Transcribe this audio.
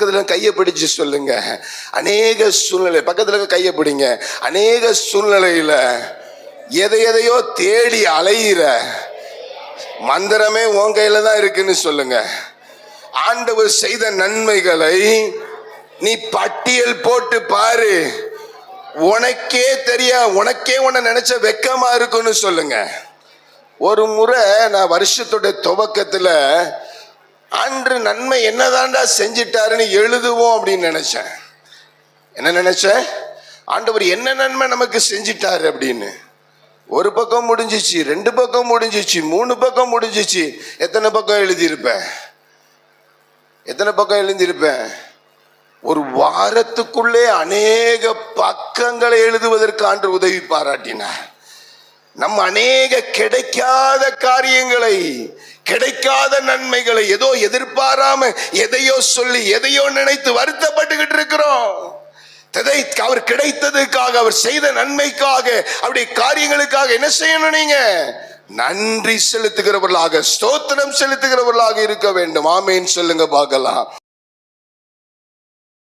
பக்கத்துல கையை பிடிச்சு சொல்லுங்க. அநேக சூழ்நிலை, பக்கத்துல கையை பிடிங்க. அநேக சூழ்நிலையில எதையோ தேடி அலையிற மந்திரமே உன் கையில தான் இருக்குன்னு சொல்லுங்க. ஆண்டவர் செய்த நன்மைகளை நீ பட்டியல் போட்டு பாரு. உனக்கே உனக்கே உன்னை நினைச்ச வெக்கமா இருக்குன்னு சொல்லுங்க. ஒரு முறை நான் வருஷத்துடைய துவக்கத்துல அன்று நன்மை என்னதான்டா செஞ்சிட்டாருன்னு எழுதுவோம் அப்படின்னு நினைச்சேன். என்ன நினைச்சேன்? ஆண்டவர் என்ன நன்மை நமக்கு செஞ்சிட்டாரு அப்படின்னு. ஒரு பக்கம் முடிஞ்சிச்சு, 2 பக்கம் முடிஞ்சிச்சு, 3 பக்கம் முடிஞ்சிச்சு. எத்தனை பக்கம் எழுதியிருப்பேன்? ஒரு வாரத்துக்குள்ளே அநேக பக்கங்களை எழுதுவதற்கு ஆண்டவர் உதவி பாராட்டினார். நம்ம அநேக கிடைக்காத காரியங்களை, கிடைக்காத நன்மைகளை ஏதோ எதிர்பாராம எதையோ சொல்லி எதையோ நினைத்து வருத்தப்பட்டுக்கிட்டு இருக்கிறோம். அவர் கிடைத்ததுக்காக, அவர் செய்த நன்மைக்காக, அவருடைய காரியங்களுக்காக என்ன செய்யணும்? நீங்க நன்றி செலுத்துகிறவர்களாக, ஸ்தோத்திரம் செலுத்துகிறவர்களாக இருக்க வேண்டும். ஆமேன் சொல்லுங்க பார்க்கலாம்.